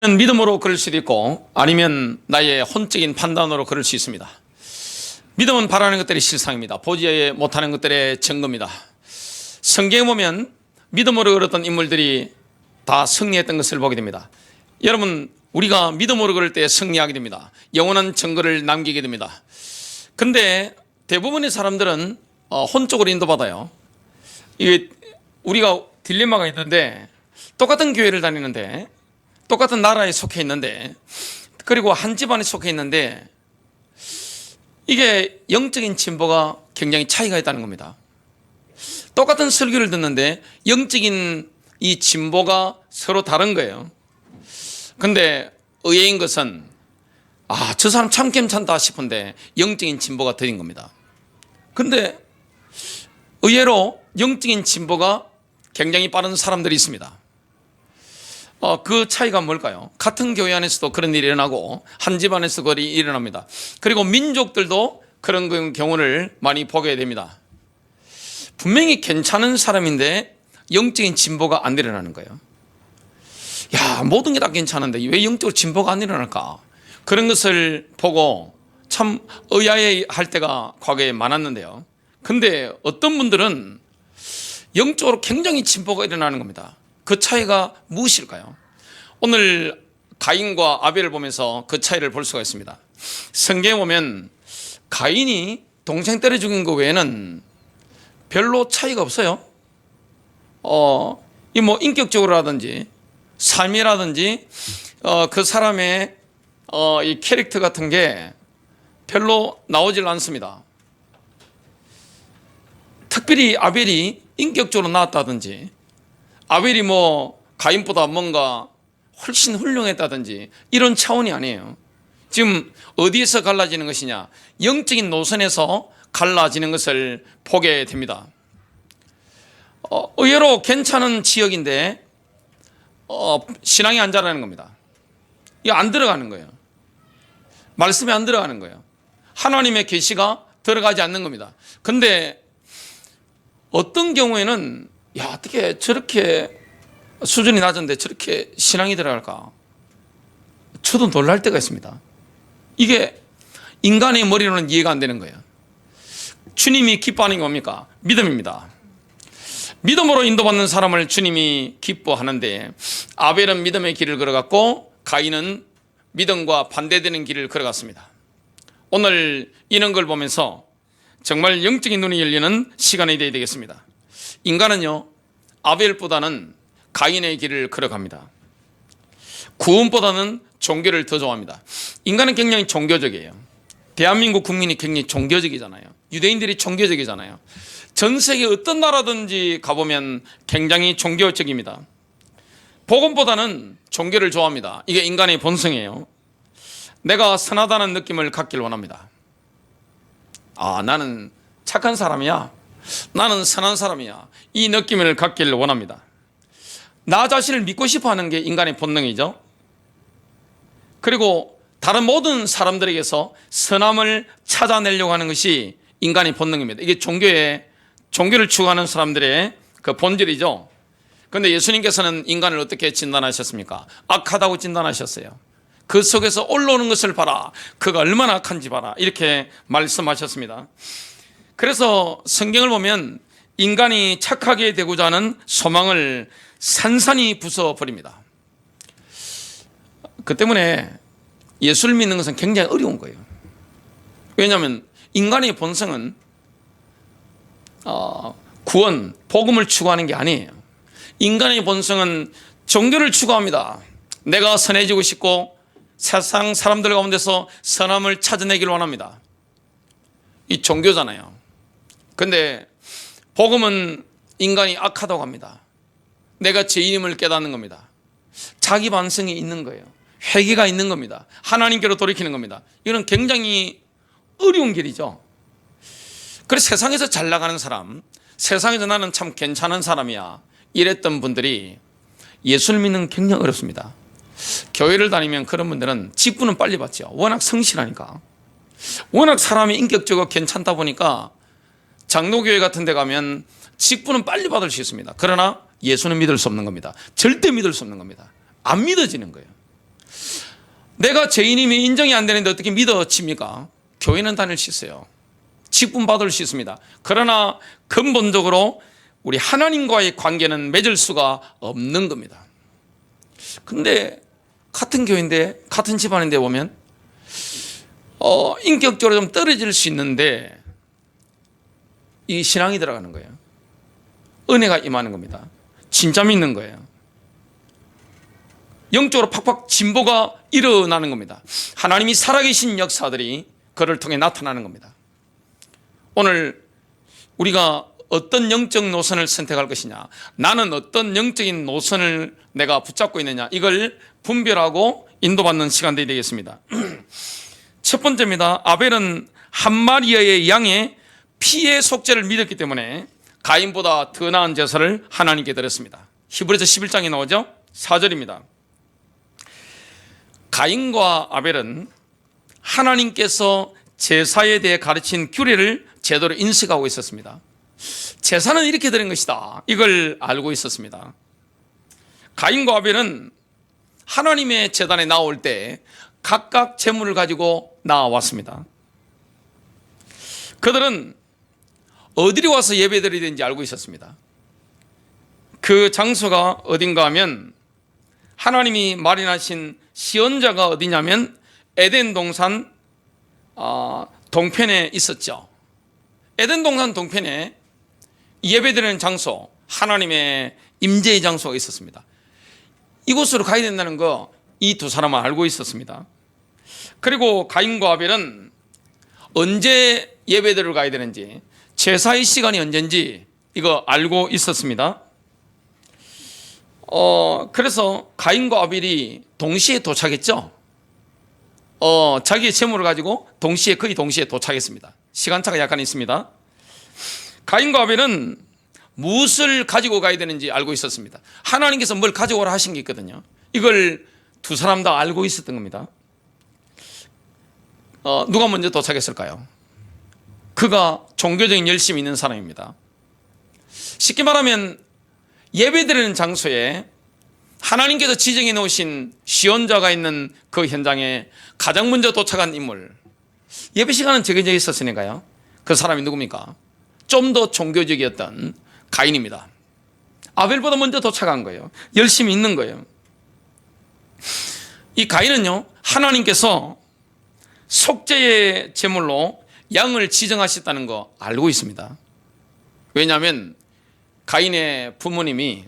믿음으로 그럴 수도 있고 아니면 나의 혼적인 판단으로 그럴 수 있습니다. 믿음은 바라는 것들이 실상입니다. 보지 못하는 것들의 증거입니다. 성경에 보면 믿음으로 걸었던 인물들이 다 승리했던 것을 보게 됩니다. 여러분, 우리가 믿음으로 걸을 때 승리하게 됩니다. 영원한 증거를 남기게 됩니다. 근데 대부분의 사람들은 혼적으로 인도받아요. 이게 우리가 딜레마가 있는데, 똑같은 교회를 다니는데, 똑같은 나라에 속해 있는데, 그리고 한 집안에 속해 있는데, 이게 영적인 진보가 굉장히 차이가 있다는 겁니다. 똑같은 설교를 듣는데 영적인 이 진보가 서로 다른 거예요. 근데 의외인 것은 저 사람 참 괜찮다 싶은데 영적인 진보가 더딘 겁니다. 근데 의외로 영적인 진보가 굉장히 빠른 사람들이 있습니다. 그 차이가 뭘까요? 같은 교회 안에서도 그런 일이 일어나고 한 집안에서 그런 일이 일어납니다. 그리고 민족들도 그런 경우를 많이 보게 됩니다. 분명히 괜찮은 사람인데 영적인 진보가 안 일어나는 거예요. 모든 게 다 괜찮은데 왜 영적으로 진보가 안 일어날까? 그런 것을 보고 참 의아해할 때가 과거에 많았는데요. 근데 어떤 분들은 영적으로 굉장히 진보가 일어나는 겁니다. 그 차이가 무엇일까요? 오늘 가인과 아벨을 보면서 그 차이를 볼 수가 있습니다. 성경에 보면 가인이 동생 때려 죽인 것 외에는 별로 차이가 없어요. 인격적으로라든지 삶이라든지 그 사람의 이 캐릭터 같은 게 별로 나오질 않습니다. 특별히 아벨이 인격적으로 나았다든지 아벨이 가인보다 뭔가 훨씬 훌륭했다든지 이런 차원이 아니에요. 지금 어디에서 갈라지는 것이냐? 영적인 노선에서 갈라지는 것을 보게 됩니다. 의외로 괜찮은 지역인데 신앙이 안 자라는 겁니다. 이거 안 들어가는 거예요. 말씀이 안 들어가는 거예요. 하나님의 계시가 들어가지 않는 겁니다. 근데 어떤 경우에는 어떻게 저렇게 수준이 낮은데 저렇게 신앙이 들어갈까? 저도 놀랄 때가 있습니다. 이게 인간의 머리로는 이해가 안 되는 거예요. 주님이 기뻐하는 게 뭡니까? 믿음입니다. 믿음으로 인도받는 사람을 주님이 기뻐하는데 아벨은 믿음의 길을 걸어갔고 가인은 믿음과 반대되는 길을 걸어갔습니다. 오늘 이런 걸 보면서 정말 영적인 눈이 열리는 시간이 되어야 되겠습니다. 인간은요, 아벨보다는 가인의 길을 걸어갑니다. 구원보다는 종교를 더 좋아합니다. 인간은 굉장히 종교적이에요. 대한민국 국민이 굉장히 종교적이잖아요. 유대인들이 종교적이잖아요. 전 세계 어떤 나라든지 가보면 굉장히 종교적입니다. 복음보다는 종교를 좋아합니다. 이게 인간의 본성이에요. 내가 선하다는 느낌을 갖길 원합니다. 나는 착한 사람이야. 나는 선한 사람이야. 이 느낌을 갖길 원합니다. 나 자신을 믿고 싶어 하는 게 인간의 본능이죠. 그리고 다른 모든 사람들에게서 선함을 찾아내려고 하는 것이 인간의 본능입니다. 이게 종교를 추구하는 사람들의 그 본질이죠. 그런데 예수님께서는 인간을 어떻게 진단하셨습니까? 악하다고 진단하셨어요. 그 속에서 올라오는 것을 봐라. 그가 얼마나 악한지 봐라. 이렇게 말씀하셨습니다. 그래서 성경을 보면 인간이 착하게 되고자 하는 소망을 산산이 부숴버립니다. 그 때문에 예수를 믿는 것은 굉장히 어려운 거예요. 왜냐하면 인간의 본성은 구원, 복음을 추구하는 게 아니에요. 인간의 본성은 종교를 추구합니다. 내가 선해지고 싶고 세상 사람들 가운데서 선함을 찾아내기를 원합니다. 이 종교잖아요. 근데 복음은 인간이 악하다고 합니다. 내가 죄인임을 깨닫는 겁니다. 자기 반성이 있는 거예요. 회개가 있는 겁니다. 하나님께로 돌이키는 겁니다. 이건 굉장히 어려운 길이죠. 그래서 세상에서 잘 나가는 사람, 세상에서 나는 참 괜찮은 사람이야, 이랬던 분들이 예수를 믿는 굉장히 어렵습니다. 교회를 다니면 그런 분들은 직분은 빨리 받죠. 워낙 성실하니까. 워낙 사람이 인격적으로 괜찮다 보니까 장로교회 같은 데 가면 직분은 빨리 받을 수 있습니다. 그러나 예수는 믿을 수 없는 겁니다. 절대 믿을 수 없는 겁니다. 안 믿어지는 거예요. 내가 죄인임이 인정이 안 되는데 어떻게 믿어집니까? 교회는 다닐 수 있어요. 직분 받을 수 있습니다. 그러나 근본적으로 우리 하나님과의 관계는 맺을 수가 없는 겁니다. 근데 같은 교회인데 같은 집안인데 보면 인격적으로 좀 떨어질 수 있는데 이 신앙이 들어가는 거예요. 은혜가 임하는 겁니다. 진짜 믿는 거예요. 영적으로 팍팍 진보가 일어나는 겁니다. 하나님이 살아계신 역사들이 그를 통해 나타나는 겁니다. 오늘 우리가 어떤 영적 노선을 선택할 것이냐, 나는 어떤 영적인 노선을 내가 붙잡고 있느냐, 이걸 분별하고 인도받는 시간들이 되겠습니다. 첫 번째입니다. 아벨은 한 마리의 양의 피의 속죄를 믿었기 때문에 가인보다 더 나은 제사를 하나님께 드렸습니다. 히브리서 11장에 나오죠. 4절입니다. 가인과 아벨은 하나님께서 제사에 대해 가르친 규례를 제대로 인식하고 있었습니다. 제사는 이렇게 드린 것이다, 이걸 알고 있었습니다. 가인과 아벨은 하나님의 제단에 나올 때 각각 제물을 가지고 나왔습니다. 그들은 어디로 와서 예배드려야 되는지 알고 있었습니다. 그 장소가 어딘가 하면 하나님이 마련하신 시언자가 어디냐면 에덴 동산 동편에 있었죠. 에덴 동산 동편에 예배드리는 장소, 하나님의 임재의 장소가 있었습니다. 이곳으로 가야 된다는 거 이 두 사람은 알고 있었습니다. 그리고 가인과 아벨은 언제 예배드리러 가야 되는지, 제사의 시간이 언젠지 이거 알고 있었습니다. 그래서 가인과 아벨이 동시에 도착했죠. 자기의 제물을 가지고 거의 동시에 도착했습니다. 시간차가 약간 있습니다. 가인과 아벨은 무엇을 가지고 가야 되는지 알고 있었습니다. 하나님께서 뭘 가져오라 하신 게 있거든요. 이걸 두 사람 다 알고 있었던 겁니다. 누가 먼저 도착했을까요? 그가 종교적인 열심이 있는 사람입니다. 쉽게 말하면 예배드리는 장소에 하나님께서 지정해 놓으신 시언자가 있는 그 현장에 가장 먼저 도착한 인물, 예배 시간은 정해져 있었으니까요. 그 사람이 누굽니까? 좀 더 종교적이었던 가인입니다. 아벨보다 먼저 도착한 거예요. 열심히 있는 거예요. 이 가인은요, 하나님께서 속죄의 제물로 양을 지정하셨다는 거 알고 있습니다. 왜냐하면 가인의 부모님이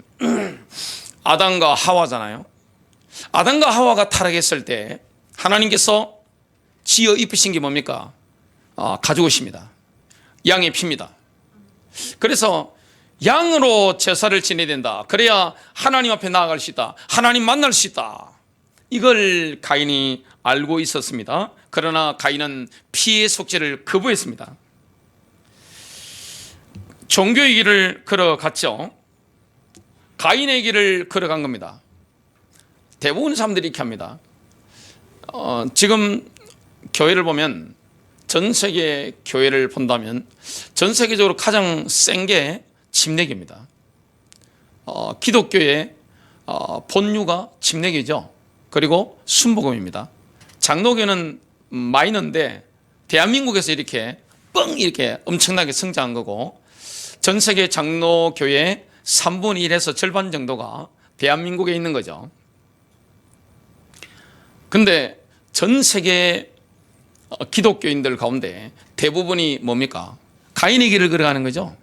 아담과 하와잖아요. 아담과 하와가 타락했을 때 하나님께서 지어 입히신 게 뭡니까? 가죽옷입니다. 양의 피입니다. 그래서 양으로 제사를 지내야 된다. 그래야 하나님 앞에 나아갈 수 있다. 하나님 만날 수 있다. 이걸 가인이 알고 있었습니다. 그러나 가인은 피의 속죄를 거부했습니다. 종교의 길을 걸어갔죠. 가인의 길을 걸어간 겁니다. 대부분 사람들이 이렇게 합니다. 지금 교회를 보면, 전 세계 교회를 본다면 전 세계적으로 가장 센 게 침례교입니다. 기독교의 본류가 침례교죠. 그리고 순복음입니다. 장로교는 마이너인데 대한민국에서 이렇게 엄청나게 성장한 거고, 전 세계 장로교의 3분의 1에서 절반 정도가 대한민국에 있는 거죠. 근데 전 세계 기독교인들 가운데 대부분이 뭡니까? 가인의 길을 걸어가는 거죠.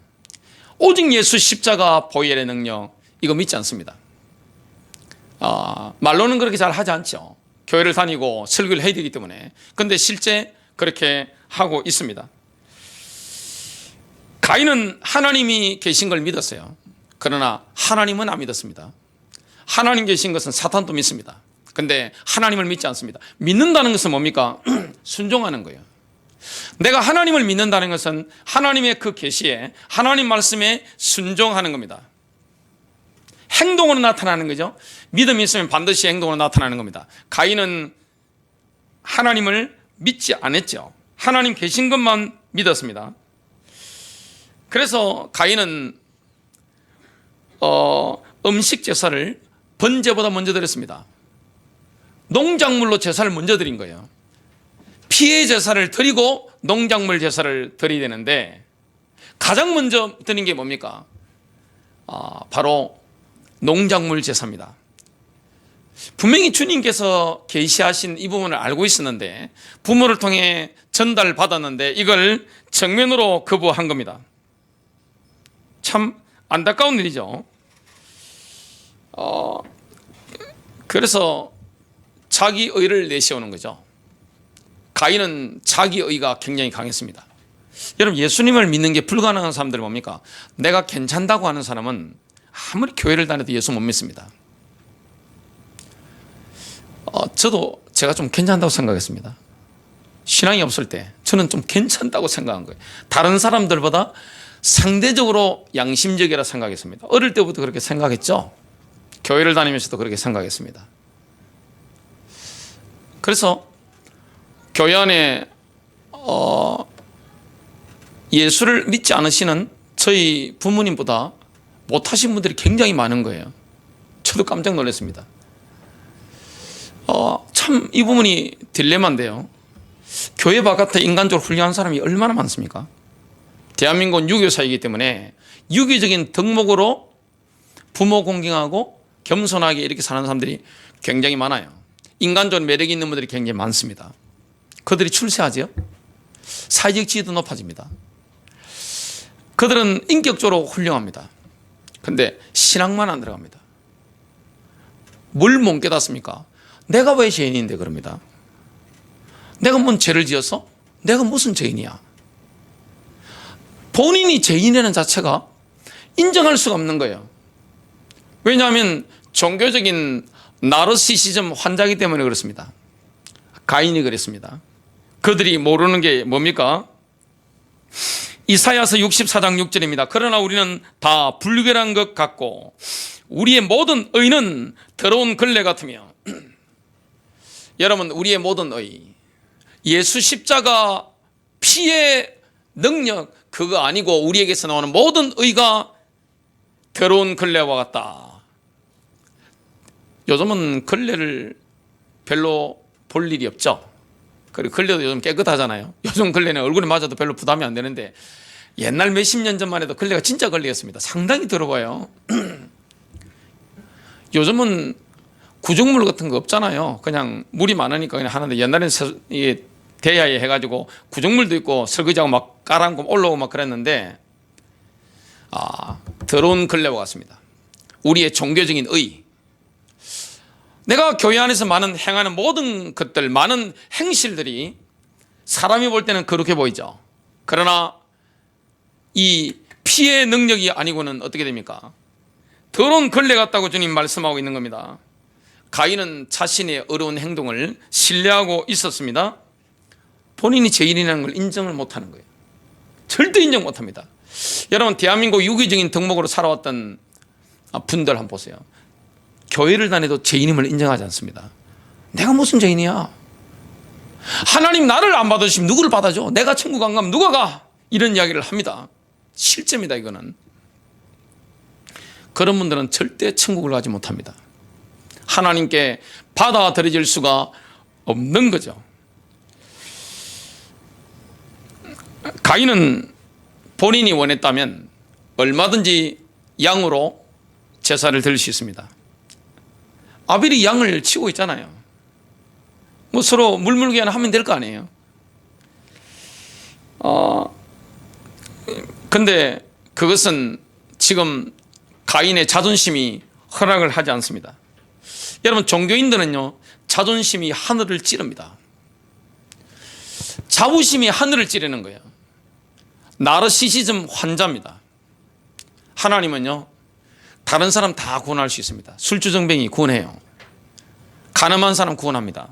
오직 예수 십자가 보혈의 능력, 이거 믿지 않습니다. 말로는 그렇게 잘 하지 않죠. 교회를 다니고 설교를 해야 되기 때문에. 근데 실제 그렇게 하고 있습니다. 가인은 하나님이 계신 걸 믿었어요. 그러나 하나님은 안 믿었습니다. 하나님 계신 것은 사탄도 믿습니다. 근데 하나님을 믿지 않습니다. 믿는다는 것은 뭡니까? 순종하는 거예요. 내가 하나님을 믿는다는 것은 하나님의 그 계시에, 하나님 말씀에 순종하는 겁니다. 행동으로 나타나는 거죠. 믿음이 있으면 반드시 행동으로 나타나는 겁니다. 가인은 하나님을 믿지 않았죠. 하나님 계신 것만 믿었습니다. 그래서 가인은 음식 제사를 번제보다 먼저 드렸습니다. 농작물로 제사를 먼저 드린 거예요. 피의 제사를 드리고 농작물 제사를 드려야 되는데 가장 먼저 드린 게 뭡니까? 바로 농작물 제사입니다. 분명히 주님께서 계시하신 이 부분을 알고 있었는데 부모를 통해 전달받았는데 이걸 정면으로 거부한 겁니다. 참 안타까운 일이죠. 그래서 자기 의를 내세우는 거죠. 가인은 자기 의가 굉장히 강했습니다. 여러분, 예수님을 믿는 게 불가능한 사람들은 뭡니까? 내가 괜찮다고 하는 사람은 아무리 교회를 다녀도 예수 못 믿습니다. 저도 제가 좀 괜찮다고 생각했습니다. 신앙이 없을 때 저는 좀 괜찮다고 생각한 거예요. 다른 사람들보다 상대적으로 양심적이라 생각했습니다. 어릴 때부터 그렇게 생각했죠. 교회를 다니면서도 그렇게 생각했습니다. 그래서 교회 안에 예수를 믿지 않으시는 저희 부모님보다 못하신 분들이 굉장히 많은 거예요. 저도 깜짝 놀랐습니다. 참 이 부분이 딜레마인데요. 교회 바깥에 인간적으로 훌륭한 사람이 얼마나 많습니까? 대한민국은 유교사이기 때문에 유교적인 덕목으로 부모 공경하고 겸손하게 이렇게 사는 사람들이 굉장히 많아요. 인간적인 매력이 있는 분들이 굉장히 많습니다. 그들이 출세하죠. 사회적 지위도 높아집니다. 그들은 인격적으로 훌륭합니다. 그런데 신앙만 안 들어갑니다. 뭘 못 깨닫습니까? 내가 왜 죄인인데 그럽니다. 내가 뭔 죄를 지었어? 내가 무슨 죄인이야? 본인이 죄인이라는 자체가 인정할 수가 없는 거예요. 왜냐하면 종교적인 나르시시즘 환자이기 때문에 그렇습니다. 가인이 그랬습니다. 그들이 모르는 게 뭡니까? 이사야서 64장 6절입니다. 그러나 우리는 다 불결한 것 같고 우리의 모든 의는 더러운 걸레 같으며 여러분, 우리의 모든 의, 예수 십자가 피의 능력 그거 아니고 우리에게서 나오는 모든 의가 더러운 걸레와 같다. 요즘은 걸레를 별로 볼 일이 없죠. 그리고 걸레도 요즘 깨끗하잖아요. 요즘 걸레는 얼굴에 맞아도 별로 부담이 안 되는데 옛날 몇십 년 전만 해도 걸레가 진짜 걸레였습니다. 상당히 더러워요. 요즘은 구정물 같은 거 없잖아요. 그냥 물이 많으니까 그냥 하는데 옛날에는 대야에 해가지고 구정물도 있고 설거지하고 막 깔아앉고 올라오고 막 그랬는데 더러운 걸레와 같습니다. 우리의 종교적인 의, 내가 교회 안에서 많은 행하는 모든 것들, 많은 행실들이 사람이 볼 때는 거룩해 보이죠. 그러나 이 피의 능력이 아니고는 어떻게 됩니까? 더러운 걸레 같다고 주님 말씀하고 있는 겁니다. 가인은 자신의 어려운 행동을 신뢰하고 있었습니다. 본인이 죄인이라는 걸 인정을 못하는 거예요. 절대 인정 못합니다. 여러분, 대한민국 유기적인 덕목으로 살아왔던 분들 한번 보세요. 교회를 다녀도 죄인임을 인정하지 않습니다. 내가 무슨 죄인이야? 하나님 나를 안 받으시면 누구를 받아줘? 내가 천국 안 가면 누가 가? 이런 이야기를 합니다. 실제입니다. 이거는. 그런 분들은 절대 천국을 가지 못합니다. 하나님께 받아들여질 수가 없는 거죠. 가인은 본인이 원했다면 얼마든지 양으로 제사를 드릴 수 있습니다. 아벨이 양을 치고 있잖아요. 뭐 서로 물물게 하면 될 거 아니에요. 근데 그것은 지금 가인의 자존심이 허락을 하지 않습니다. 여러분, 종교인들은요, 자존심이 하늘을 찌릅니다. 자부심이 하늘을 찌르는 거예요. 나르시시즘 환자입니다. 하나님은요, 다른 사람 다 구원할 수 있습니다. 술주정뱅이 구원해요. 가늠한 사람 구원합니다.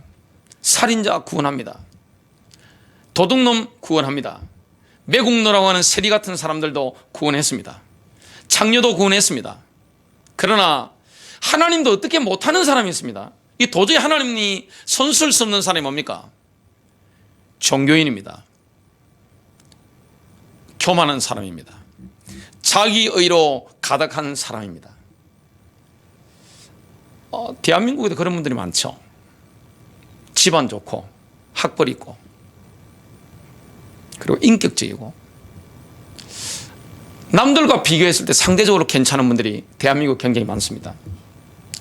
살인자 구원합니다. 도둑놈 구원합니다. 매국노라고 하는 세리 같은 사람들도 구원했습니다. 창녀도 구원했습니다. 그러나 하나님도 어떻게 못하는 사람이 있습니다. 이 도저히 하나님이 손쓸 수 없는 사람이 뭡니까? 종교인입니다. 교만한 사람입니다. 자기 의로 가득한 사람입니다. 대한민국에도 그런 분들이 많죠. 집안 좋고 학벌 있고 그리고 인격적이고 남들과 비교했을 때 상대적으로 괜찮은 분들이 대한민국 굉장히 많습니다.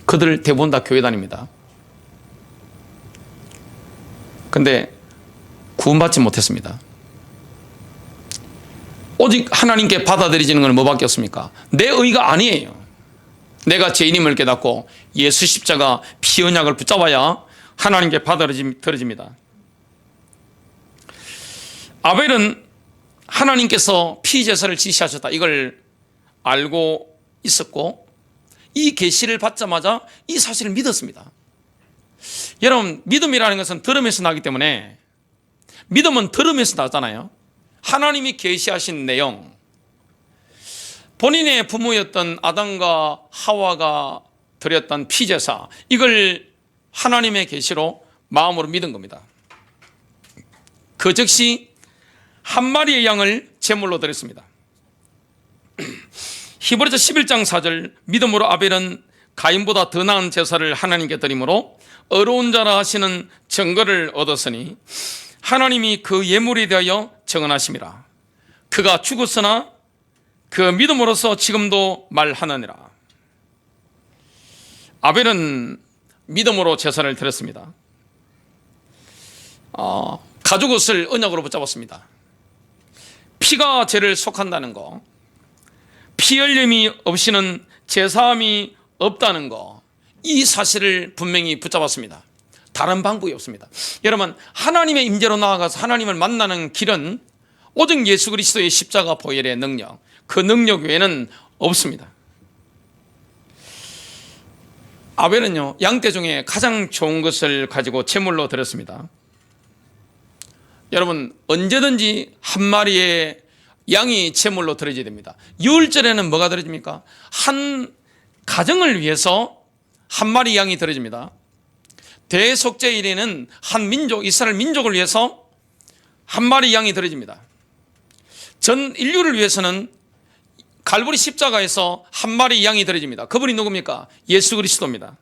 그들 대부분 다 교회 다닙니다. 근데 구원받지 못했습니다. 오직 하나님께 받아들여지는 건 뭐밖에 없습니까? 내 의가 아니에요. 내가 죄인임을 깨닫고 예수 십자가 피 언약을 붙잡아야 하나님께 받아들여집니다. 아벨은 하나님께서 피제사를 지시하셨다 이걸 알고 있었고 이 계시를 받자마자 이 사실을 믿었습니다. 여러분, 믿음이라는 것은 들음에서 나기 때문에 믿음은 들음에서 나잖아요. 하나님이 계시하신 내용, 본인의 부모였던 아담과 하와가 드렸던 피제사, 이걸 하나님의 계시로 마음으로 믿은 겁니다. 그 즉시 한 마리의 양을 제물로 드렸습니다. 히브리서 11장 4절, 믿음으로 아벨은 가인보다 더 나은 제사를 하나님께 드림으로 어려운 자라 하시는 증거를 얻었으니 하나님이 그 예물에 대하여 정언하심이라. 그가 죽었으나 그 믿음으로서 지금도 말하느니라. 아벨은 믿음으로 제사를 드렸습니다. 가죽 옷을 언약으로 붙잡았습니다. 피가 죄를 속한다는 거, 피 흘림이 없이는 제사함이 없다는 거, 이 사실을 분명히 붙잡았습니다. 다른 방법이 없습니다. 여러분, 하나님의 임재로 나아가서 하나님을 만나는 길은 오직 예수 그리스도의 십자가 보혈의 능력, 그 능력 외에는 없습니다. 아벨은요, 양떼 중에 가장 좋은 것을 가지고 제물로 드렸습니다. 여러분, 언제든지 한 마리의 양이 제물로 드려져야 됩니다. 유월절에는 뭐가 드려집니까? 한 가정을 위해서 한 마리 양이 드려집니다. 대속죄일에는 한 민족, 이스라엘 민족을 위해서 한 마리 양이 드려집니다. 전 인류를 위해서는 갈보리 십자가에서 한 마리 양이 드려집니다. 그분이 누굽니까? 예수 그리스도입니다.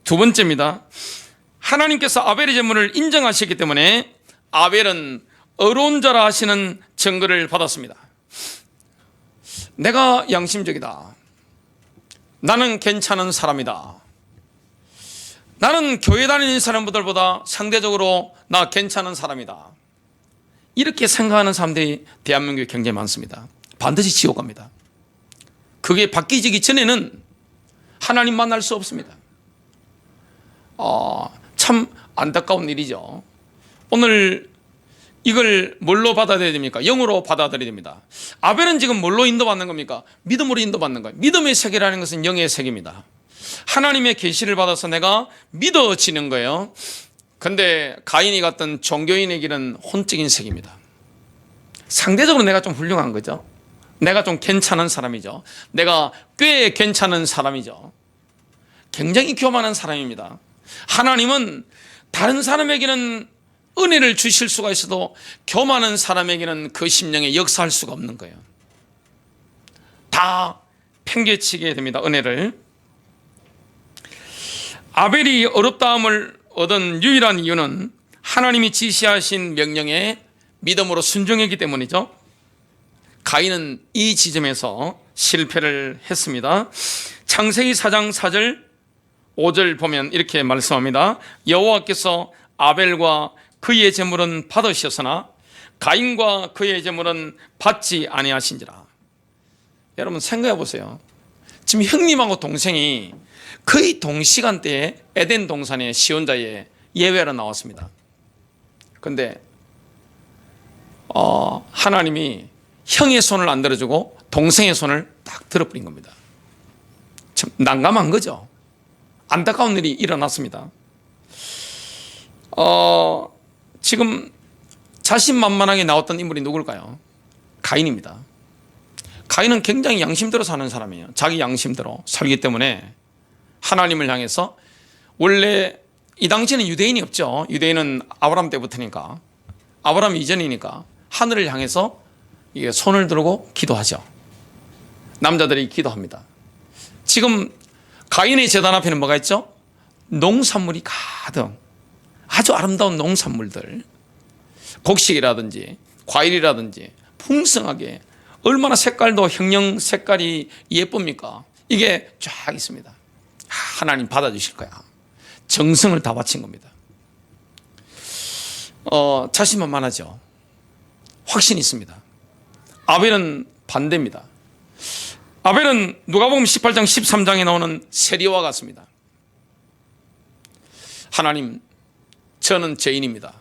두 번째입니다. 하나님께서 아벨의 제물을 인정하셨기 때문에 아벨은 어려운 자라 하시는 증거를 받았습니다. 내가 양심적이다. 나는 괜찮은 사람이다. 나는 교회 다니는 사람들보다 상대적으로 나 괜찮은 사람이다. 이렇게 생각하는 사람들이 대한민국에 굉장히 많습니다. 반드시 지옥 갑니다. 그게 바뀌기 전에는 하나님 만날 수 없습니다. 참 안타까운 일이죠. 오늘 이걸 뭘로 받아들여야 됩니까? 영으로 받아들여야 됩니다. 아벨은 지금 뭘로 인도받는 겁니까? 믿음으로 인도받는 거예요. 믿음의 세계라는 것은 영의 세계입니다. 하나님의 계시를 받아서 내가 믿어지는 거예요. 근데 가인이 갔던 종교인의 길은 혼적인 세계입니다. 상대적으로 내가 좀 훌륭한 거죠. 내가 좀 괜찮은 사람이죠. 내가 꽤 괜찮은 사람이죠. 굉장히 교만한 사람입니다. 하나님은 다른 사람에게는 은혜를 주실 수가 있어도 교만한 사람에게는 그 심령에 역사할 수가 없는 거예요. 다 팽개치게 됩니다. 은혜를. 아벨이 어렵다함을 얻은 유일한 이유는 하나님이 지시하신 명령에 믿음으로 순종했기 때문이죠. 가인은 이 지점에서 실패를 했습니다. 창세기 4장 4절 5절 보면 이렇게 말씀합니다. 여호와께서 아벨과 그의 제물은 받으셨으나 가인과 그의 제물은 받지 아니하신지라. 여러분 생각해 보세요. 지금 형님하고 동생이 거의 동시간대에 에덴 동산의 시온자의 예외로 나왔습니다. 그런데 하나님이 형의 손을 안 들어주고 동생의 손을 딱 들어버린 겁니다. 참 난감한 거죠. 안타까운 일이 일어났습니다. 지금 자신만만하게 나왔던 인물이 누굴까요? 가인입니다. 가인은 굉장히 양심대로 사는 사람이에요. 자기 양심대로 살기 때문에 하나님을 향해서, 원래 이 당시에는 유대인이 없죠. 유대인은 아브라함 때부터니까, 아브라함 이전이니까 하늘을 향해서 이게 손을 들고 기도하죠. 남자들이 기도합니다. 지금 가인의 제단 앞에는 뭐가 있죠? 농산물이 가득, 아주 아름다운 농산물들, 곡식이라든지 과일이라든지 풍성하게 얼마나 색깔도 형형 색깔이 예쁩니까? 이게 쫙 있습니다. 하나님 받아주실 거야. 정성을 다 바친 겁니다. 자신만만하죠. 확신이 있습니다. 아벨은 반대입니다. 아벨은 누가복음 18장 13장에 나오는 세리와 같습니다. 하나님, 저는 죄인입니다.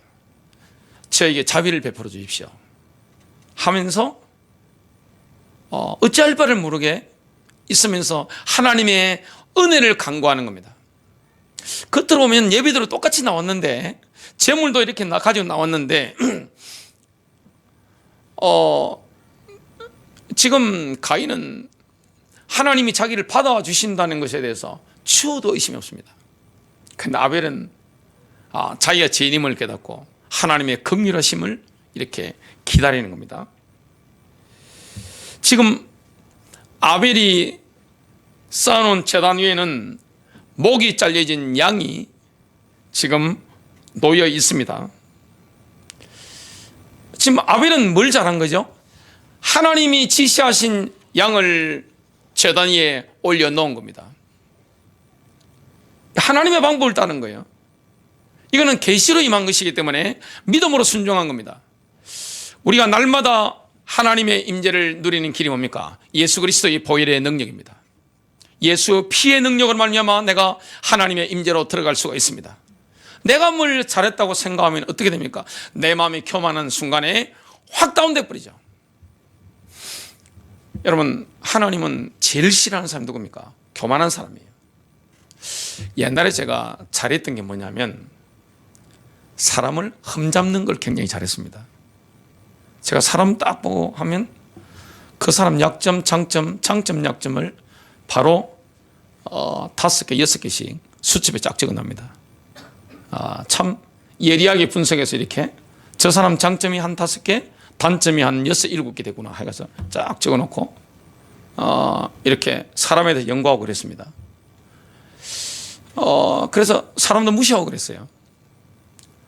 저에게 자비를 베풀어 주십시오 하면서 어찌할 바를 모르게 있으면서 하나님의 은혜를 간구하는 겁니다. 겉으로 보면 예배대로 똑같이 나왔는데, 제물도 이렇게 가지고 나왔는데 지금 가인은 하나님이 자기를 받아와 주신다는 것에 대해서 추호도 의심이 없습니다. 그런데 아벨은 자기가 죄인임을 깨닫고 하나님의 긍휼하심을 이렇게 기다리는 겁니다. 지금 아벨이 쌓아놓은 제단 위에는 목이 잘려진 양이 지금 놓여 있습니다. 지금 아벨은 뭘 잘한 거죠? 하나님이 지시하신 양을 제단 위에 올려놓은 겁니다. 하나님의 방법을 따른 거예요. 이거는 계시로 임한 것이기 때문에 믿음으로 순종한 겁니다. 우리가 날마다 하나님의 임재를 누리는 길이 뭡니까? 예수 그리스도의 보혈의 능력입니다. 예수 피의 능력을 말미암아 내가 하나님의 임재로 들어갈 수가 있습니다. 내가 뭘 잘했다고 생각하면 어떻게 됩니까? 내 마음이 교만한 순간에 확 다운돼 버리죠. 여러분, 하나님은 제일 싫어하는 사람이 누굽니까? 교만한 사람이에요. 옛날에 제가 잘했던 게 뭐냐면 사람을 흠잡는 걸 굉장히 잘했습니다. 제가 사람 딱 보고 하면 그 사람 약점, 장점, 약점을 바로 5개, 6개씩 수첩에 쫙 적어납니다. 참 예리하게 분석해서 이렇게 저 사람 장점이 한 5개, 단점이 한 6, 7개 되구나 해서 쫙 적어놓고 이렇게 사람에 대해서 연구하고 그랬습니다. 그래서 사람도 무시하고 그랬어요.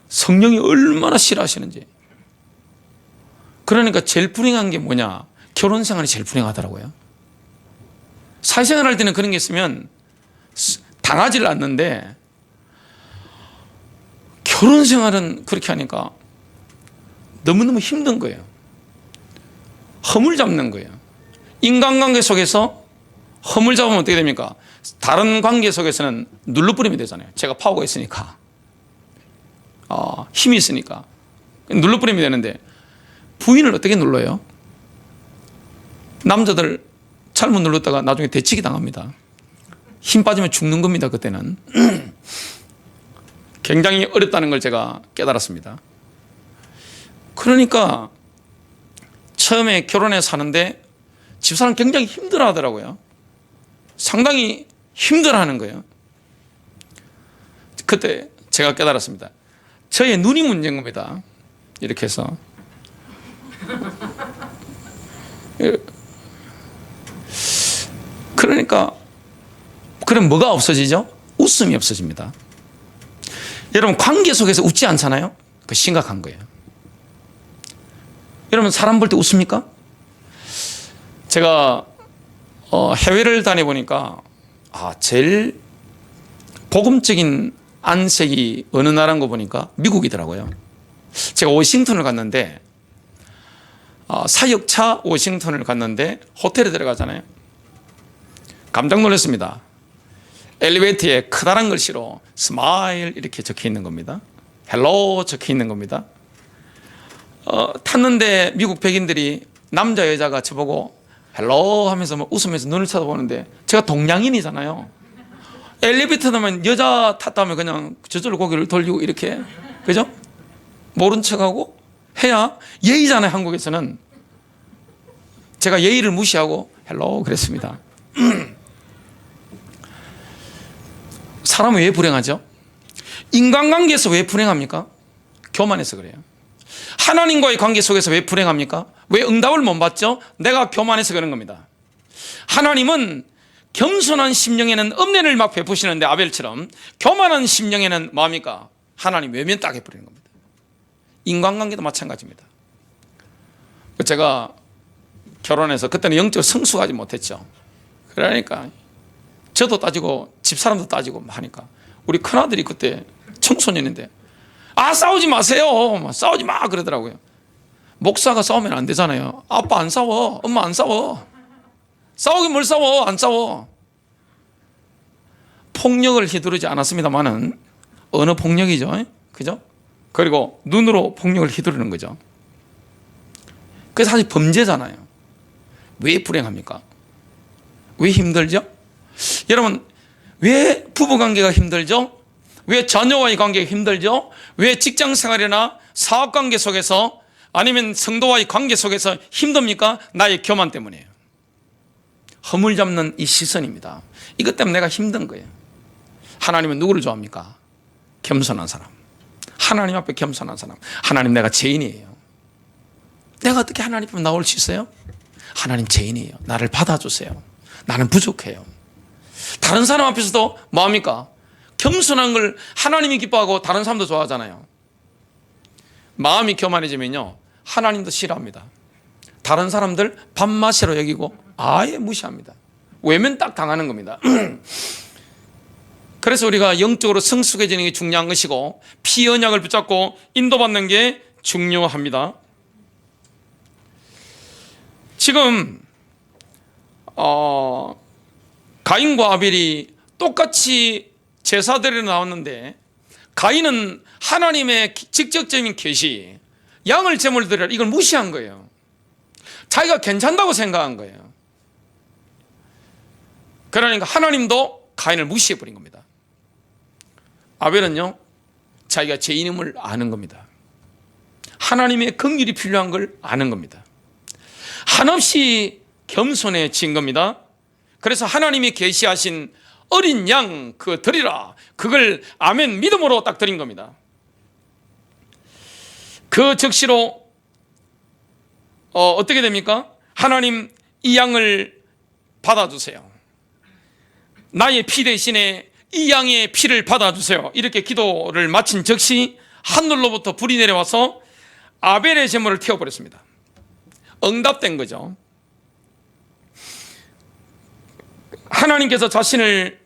성령이 얼마나 싫어하시는지. 그러니까 제일 불행한 게 뭐냐? 결혼 생활이 제일 불행하더라고요. 사회생활 할 때는 그런 게 있으면 당하지를 않는데 결혼 생활은 그렇게 하니까 너무너무 힘든 거예요. 허물 잡는 거예요. 인간관계 속에서 허물 잡으면 어떻게 됩니까? 다른 관계 속에서는 눌러버리면 되잖아요. 제가 파워가 있으니까, 힘이 있으니까 눌러버리면 되는데 부인을 어떻게 눌러요? 남자들 잘못 눌렀다가 나중에 대치기 당합니다. 힘 빠지면 죽는 겁니다. 그때는 굉장히 어렵다는 걸 제가 깨달았습니다. 그러니까 처음에 결혼해 사는데 집사람 굉장히 힘들어 하더라고요. 상당히 힘들어 하는 거예요. 그때 제가 깨달았습니다. 저의 눈이 문제인 겁니다. 이렇게 해서 그러니까 그럼 뭐가 없어지죠? 웃음이 없어집니다. 여러분, 관계 속에서 웃지 않잖아요? 그 심각한 거예요. 여러분, 사람 볼 때 웃습니까? 제가 해외를 다녀보니까 제일 복음적인 안색이 어느 나라인 거 보니까 미국이더라고요. 제가 워싱턴을 갔는데 사역차 워싱턴을 갔는데 호텔에 들어가잖아요. 깜짝 놀랐습니다. 엘리베이터에 커다란 글씨로 스마일 이렇게 적혀 있는 겁니다. 헬로 적혀 있는 겁니다. 탔는데 미국 백인들이 남자 여자가 저보고 헬로 하면서 뭐 웃으면서 눈을 쳐다보는데 제가 동양인이잖아요. 엘리베이터 타면 여자 탔다면 그냥 저절로 고개를 돌리고 이렇게, 그죠? 모른 척하고 해야 예의잖아요. 한국에서는. 제가 예의를 무시하고 헬로 그랬습니다. 사람은 왜 불행하죠? 인간관계에서 왜 불행합니까? 교만해서 그래요. 하나님과의 관계 속에서 왜 불행합니까? 왜 응답을 못 받죠? 내가 교만해서 그런 겁니다. 하나님은 겸손한 심령에는 은혜를 막 베푸시는데 아벨처럼 교만한 심령에는 뭐합니까? 하나님 외면 딱 해버리는 겁니다. 인간관계도 마찬가지입니다. 제가 결혼해서 그때는 영적으로 성숙하지 못했죠. 그러니까 저도 따지고 집사람도 따지고 하니까 우리 큰아들이 그때 청소년인데 싸우지 마세요. 싸우지 마 그러더라고요. 목사가 싸우면 안 되잖아요. 아빠 안 싸워. 엄마 안 싸워. 싸우긴 뭘 싸워. 안 싸워. 폭력을 휘두르지 않았습니다만은 어느 폭력이죠. 그죠? 그리고 눈으로 폭력을 휘두르는 거죠. 그게 사실 범죄잖아요. 왜 불행합니까? 왜 힘들죠? 여러분, 왜 부부관계가 힘들죠? 왜 자녀와의 관계가 힘들죠? 왜 직장생활이나 사업관계 속에서 아니면 성도와의 관계 속에서 힘듭니까? 나의 교만 때문이에요. 허물 잡는 이 시선입니다. 이것 때문에 내가 힘든 거예요. 하나님은 누구를 좋아합니까? 겸손한 사람. 하나님 앞에 겸손한 사람. 하나님, 내가 죄인이에요. 내가 어떻게 하나님 앞에 나올 수 있어요? 하나님, 죄인이에요. 나를 받아주세요. 나는 부족해요. 다른 사람 앞에서도 뭐합니까? 겸손한 걸 하나님이 기뻐하고 다른 사람도 좋아하잖아요. 마음이 교만해지면요, 하나님도 싫어합니다. 다른 사람들 밥맛이로 여기고 아예 무시합니다. 외면 딱 당하는 겁니다. 그래서 우리가 영적으로 성숙해지는 게 중요한 것이고 피언약을 붙잡고 인도받는 게 중요합니다. 지금 가인과 아벨이 똑같이 제사드리러 나왔는데 가인은 하나님의 직접적인 계시, 양을 제물로 드리라, 이걸 무시한 거예요. 자기가 괜찮다고 생각한 거예요. 그러니까 하나님도 가인을 무시해버린 겁니다. 아벨은요, 자기가 죄인임을 아는 겁니다. 하나님의 긍휼이 필요한 걸 아는 겁니다. 한없이 겸손해진 겁니다. 그래서 하나님이 계시하신 어린 양 그거 드리라, 그걸 아멘 믿음으로 딱 드린 겁니다. 그 즉시로 어떻게 됩니까? 하나님, 이 양을 받아주세요. 나의 피 대신에 이 양의 피를 받아주세요. 이렇게 기도를 마친 즉시 하늘로부터 불이 내려와서 아벨의 제물을 태워버렸습니다. 응답된 거죠. 하나님께서 자신을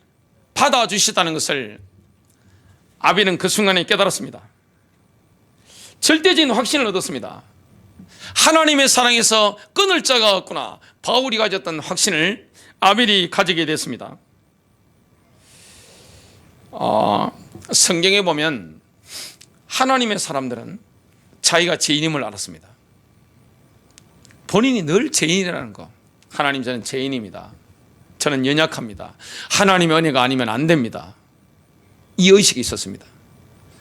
받아주시다는 것을 아벨은 그 순간에 깨달았습니다. 절대적인 확신을 얻었습니다. 하나님의 사랑에서 끊을 자가 없구나. 바울이 가졌던 확신을 아벨이 가지게 됐습니다. 성경에 보면 하나님의 사람들은 자기가 죄인임을 알았습니다. 본인이 늘 죄인이라는 거. 하나님, 저는 죄인입니다. 저는 연약합니다. 하나님의 은혜가 아니면 안 됩니다. 이 의식이 있었습니다.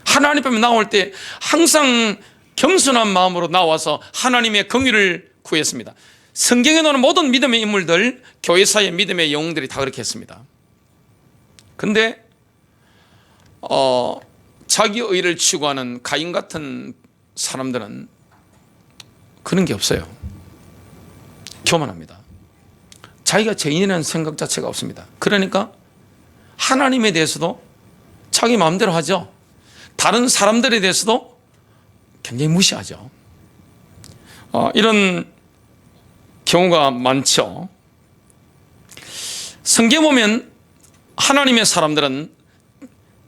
하나님 앞에 나올 때 항상 겸손한 마음으로 나와서 하나님의 긍휼을 구했습니다. 성경에 나오는 모든 믿음의 인물들, 교회사의 믿음의 영웅들이 다 그렇게 했습니다. 근데 자기 의를 추구하는 가인 같은 사람들은 그런 게 없어요. 교만합니다. 자기가 죄인이라는 생각 자체가 없습니다. 그러니까 하나님에 대해서도 자기 마음대로 하죠. 다른 사람들에 대해서도 굉장히 무시하죠. 이런 경우가 많죠. 성경 보면 하나님의 사람들은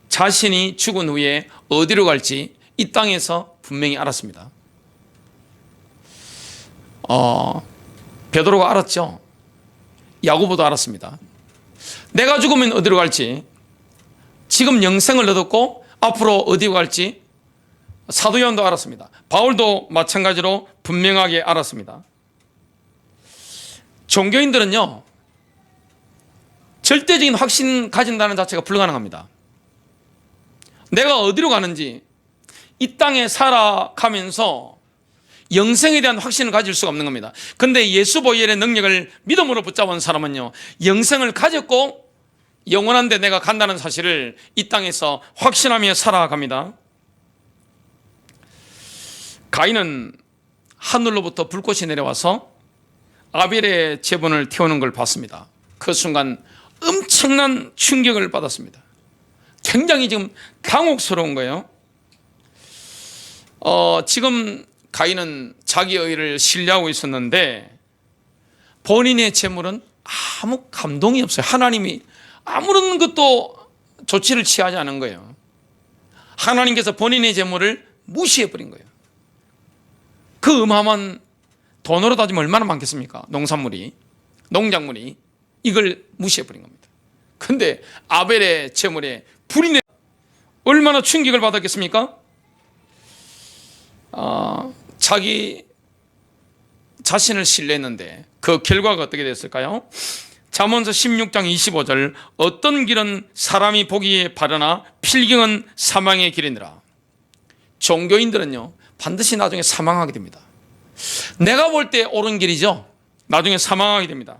자신이 죽은 후에 어디로 갈지 이 땅에서 분명히 알았습니다. 베드로가 알았죠. 야고보도 알았습니다. 내가 죽으면 어디로 갈지, 지금 영생을 얻었고 앞으로 어디로 갈지 사도 요한도 알았습니다. 바울도 마찬가지로 분명하게 알았습니다. 종교인들은요, 절대적인 확신 가진다는 자체가 불가능합니다. 내가 어디로 가는지, 이 땅에 살아가면서 영생에 대한 확신을 가질 수가 없는 겁니다. 그런데 예수 보혈의 능력을 믿음으로 붙잡은 사람은요, 영생을 가졌고 영원한 데 내가 간다는 사실을 이 땅에서 확신하며 살아갑니다. 가인은 하늘로부터 불꽃이 내려와서 아벨의 제본을 태우는 걸 봤습니다. 그 순간 엄청난 충격을 받았습니다. 굉장히 지금 당혹스러운 거예요. 지금 가인은 자기의 의를 신뢰하고 있었는데 본인의 재물은 아무 감동이 없어요. 하나님이 아무런 것도 조치를 취하지 않은 거예요. 하나님께서 본인의 재물을 무시해버린 거예요. 그 어마어마한 돈으로 따지면 얼마나 많겠습니까? 농산물이, 농작물이 이걸 무시해버린 겁니다. 그런데 아벨의 재물에 불이 내 얼마나 충격을 받았겠습니까? 자기 자신을 신뢰했는데 그 결과가 어떻게 됐을까요? 잠언서 16장 25절 어떤 길은 사람이 보기에 바르나 필경은 사망의 길이니라. 종교인들은요 반드시 나중에 사망하게 됩니다. 내가 볼 때 옳은 길이죠. 나중에 사망하게 됩니다.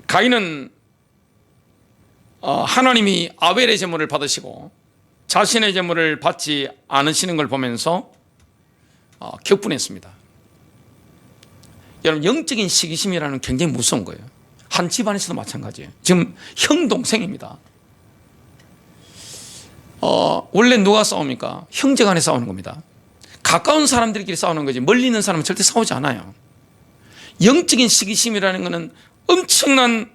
가인은 하나님이 아벨의 제물을 받으시고 자신의 제물을 받지 않으시는 걸 보면서 격분했습니다. 여러분, 영적인 시기심이라는 굉장히 무서운 거예요. 한 집안에서도 마찬가지예요. 지금 형 동생입니다. 원래 누가 싸웁니까? 형제 간에 싸우는 겁니다. 가까운 사람들끼리 싸우는 거지 멀리 있는 사람은 절대 싸우지 않아요. 영적인 시기심이라는 것은 엄청난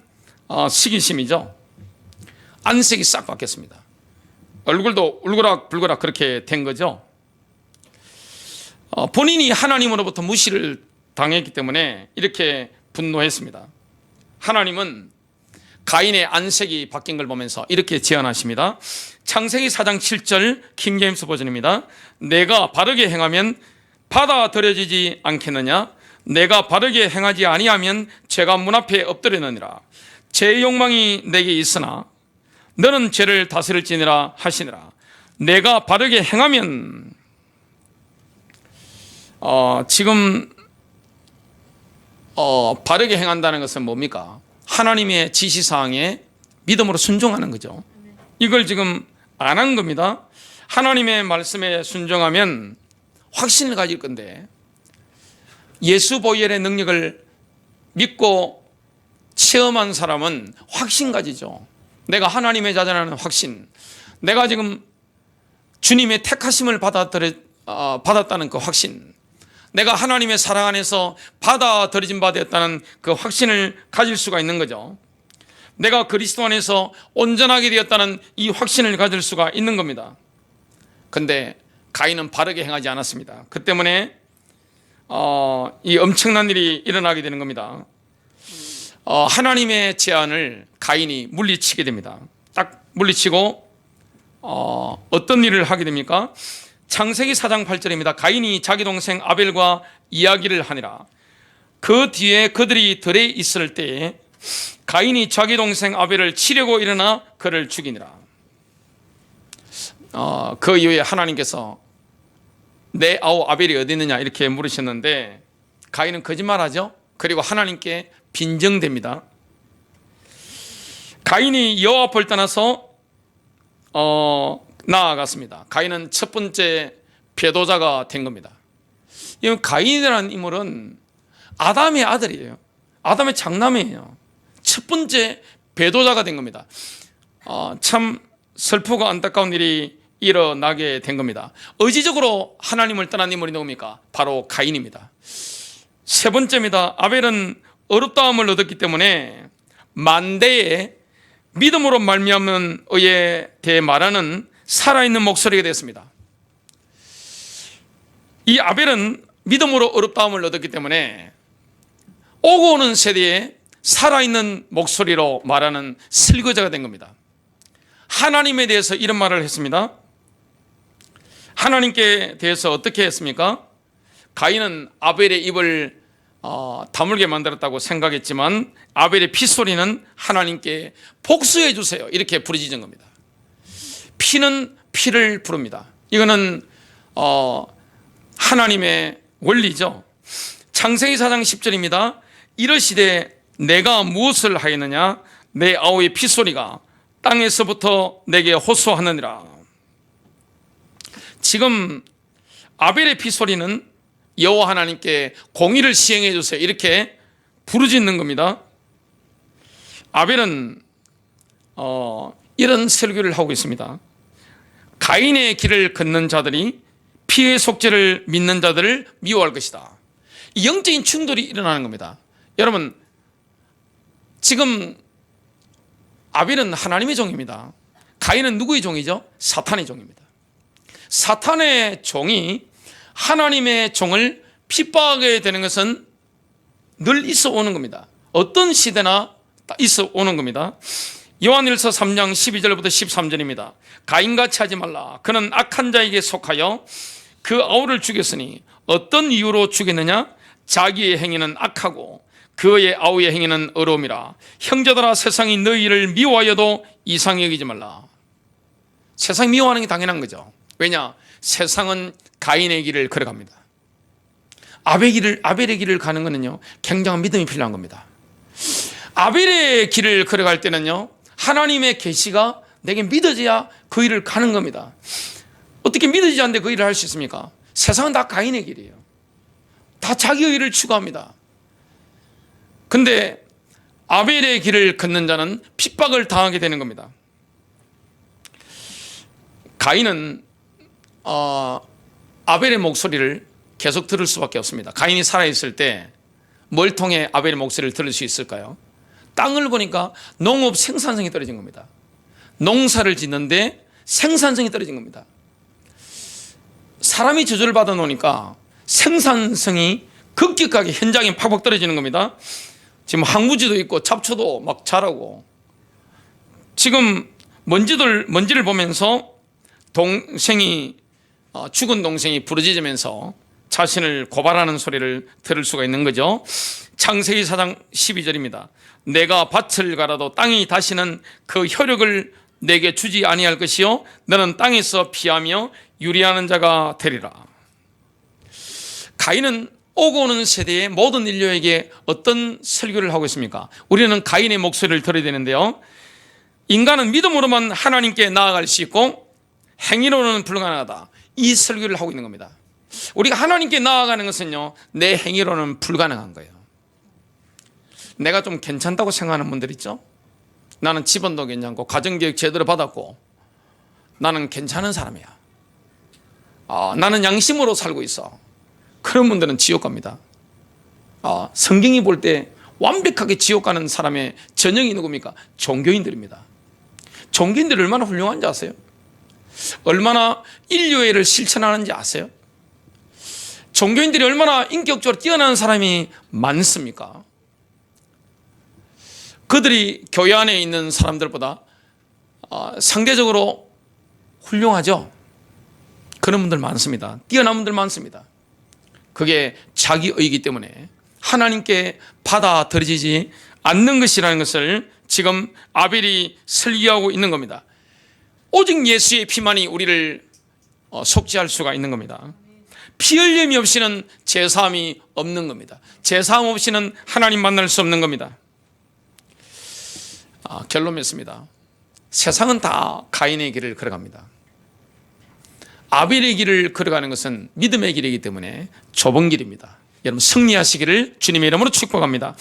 시기심이죠. 안색이 싹 바뀌었습니다. 얼굴도 울그락불그락 그렇게 된 거죠. 본인이 하나님으로부터 무시를 당했기 때문에 이렇게 분노했습니다. 하나님은 가인의 안색이 바뀐 걸 보면서 이렇게 제안하십니다. 창세기 4장 7절 킹제임스 버전입니다. 내가 바르게 행하면 받아들여지지 않겠느냐? 내가 바르게 행하지 아니하면 죄가 문 앞에 엎드리느니라. 죄의 욕망이 내게 있으나 너는 죄를 다스릴지니라 하시니라. 내가 바르게 행하면 지금 바르게 행한다는 것은 뭡니까? 하나님의 지시사항에 믿음으로 순종하는 거죠. 이걸 지금 안 한 겁니다. 하나님의 말씀에 순종하면 확신을 가질 건데 예수 보혈의 능력을 믿고 체험한 사람은 확신 가지죠. 내가 하나님의 자녀라는 확신, 내가 지금 주님의 택하심을 받았다는 그 확신, 내가 하나님의 사랑 안에서 받아들여진 바 되었다는 그 확신을 가질 수가 있는 거죠. 내가 그리스도 안에서 온전하게 되었다는 이 확신을 가질 수가 있는 겁니다. 그런데 가인은 바르게 행하지 않았습니다. 그 때문에 이 엄청난 일이 일어나게 되는 겁니다. 하나님의 제안을 가인이 물리치게 됩니다. 딱 물리치고 어떤 일을 하게 됩니까? 창세기 4장 8절입니다. 가인이 자기 동생 아벨과 이야기를 하니라. 그 뒤에 그들이 들에 있을 때에 가인이 자기 동생 아벨을 치려고 일어나 그를 죽이니라. 그 이후에 하나님께서 내 아우 아벨이 어디 있느냐 이렇게 물으셨는데 가인은 거짓말하죠. 그리고 하나님께 빈정됩니다. 가인이 여호와 앞을 떠나서 나아갔습니다. 가인은 첫 번째 배도자가 된 겁니다. 이 가인이라는 인물은 아담의 아들이에요. 아담의 장남이에요. 첫 번째 배도자가 된 겁니다. 참 슬프고 안타까운 일이 일어나게 된 겁니다. 의지적으로 하나님을 떠난 인물이 누굽니까? 바로 가인입니다. 세 번째입니다. 아벨은 어렵다함을 얻었기 때문에 만대의 믿음으로 말미암은 의에 대해 말하는 살아있는 목소리가 되었습니다. 이 아벨은 믿음으로 어렵다함을 얻었기 때문에 오고 오는 세대에 살아있는 목소리로 말하는 설교자가 된 겁니다. 하나님에 대해서 이런 말을 했습니다. 하나님께 대해서 어떻게 했습니까? 가인은 아벨의 입을 다물게 만들었다고 생각했지만 아벨의 피소리는 하나님께 복수해 주세요 이렇게 부르짖은 겁니다. 피는 피를 부릅니다. 이거는 하나님의 원리죠. 창세기 4장 10절입니다. 이르시되 내가 무엇을 하였느냐? 내 아우의 피소리가 땅에서부터 내게 호소하느니라. 지금 아벨의 피소리는 여호와 하나님께 공의를 시행해 주세요 이렇게 부르짖는 겁니다. 아벨은 이런 설교를 하고 있습니다. 가인의 길을 걷는 자들이 피의 속죄를 믿는 자들을 미워할 것이다. 이 영적인 충돌이 일어나는 겁니다. 여러분, 지금 아벨은 하나님의 종입니다. 가인은 누구의 종이죠? 사탄의 종입니다. 사탄의 종이 하나님의 종을 핍박하게 되는 것은 늘 있어 오는 겁니다. 어떤 시대나 있어 오는 겁니다. 요한일서 3장 12절부터 13절입니다. 가인같이 하지 말라. 그는 악한 자에게 속하여 그 아우를 죽였으니 어떤 이유로 죽였느냐? 자기의 행위는 악하고 그의 아우의 행위는 어려움이라. 형제들아, 세상이 너희를 미워하여도 이상히 여기지 말라. 세상이 미워하는 게 당연한 거죠. 왜냐? 세상은 가인의 길을 걸어갑니다. 아벨의 길을 가는 거는요, 굉장한 믿음이 필요한 겁니다. 아벨의 길을 걸어갈 때는요, 하나님의 계시가 내게 믿어져야 그 일을 가는 겁니다. 어떻게 믿어지지 않는데 그 일을 할 수 있습니까? 세상은 다 가인의 길이에요. 다 자기의 일을 추구합니다. 근데 아벨의 길을 걷는 자는 핍박을 당하게 되는 겁니다. 가인은 아벨의 목소리를 계속 들을 수밖에 없습니다. 가인이 살아있을 때 뭘 통해 아벨의 목소리를 들을 수 있을까요? 땅을 보니까 농업 생산성이 떨어진 겁니다. 농사를 짓는데 생산성이 떨어진 겁니다. 사람이 저주를 받아 놓으니까 생산성이 급격하게 현장에 팍팍 떨어지는 겁니다. 지금 항무지도 있고 잡초도 막 자라고, 지금 먼지를 보면서 죽은 동생이 부르짖으면서 자신을 고발하는 소리를 들을 수가 있는 거죠. 창세기 4장 12절입니다. 내가 밭을 갈아도 땅이 다시는 그 효력을 내게 주지 아니할 것이요 너는 땅에서 피하며 유리하는 자가 되리라. 가인은 오고 오는 세대의 모든 인류에게 어떤 설교를 하고 있습니까? 우리는 가인의 목소리를 들어야 되는데요, 인간은 믿음으로만 하나님께 나아갈 수 있고 행위로는 불가능하다. 이 설교를 하고 있는 겁니다. 우리가 하나님께 나아가는 것은요, 내 행위로는 불가능한 거예요. 내가 좀 괜찮다고 생각하는 분들 있죠? 나는 집안도 괜찮고 가정교육 제대로 받았고 나는 괜찮은 사람이야. 나는 양심으로 살고 있어. 그런 분들은 지옥 갑니다. 성경이 볼 때 완벽하게 지옥 가는 사람의 전형이 누굽니까? 종교인들입니다. 종교인들이 얼마나 훌륭한지 아세요? 얼마나 인류애를 실천하는지 아세요? 종교인들이 얼마나 인격적으로 뛰어난 사람이 많습니까? 그들이 교회 안에 있는 사람들보다 상대적으로 훌륭하죠. 그런 분들 많습니다. 뛰어난 분들 많습니다. 그게 자기의이기 때문에 하나님께 받아들여지지 않는 것이라는 것을 지금 아벨이 설교하고 있는 겁니다. 오직 예수의 피만이 우리를 속죄할 수가 있는 겁니다. 피 흘림이 없이는 제사함이 없는 겁니다. 제사함 없이는 하나님 만날 수 없는 겁니다. 결론 맺습니다. 세상은 다 가인의 길을 걸어갑니다. 아벨의 길을 걸어가는 것은 믿음의 길이기 때문에 좁은 길입니다. 여러분, 승리하시기를 주님의 이름으로 축복합니다.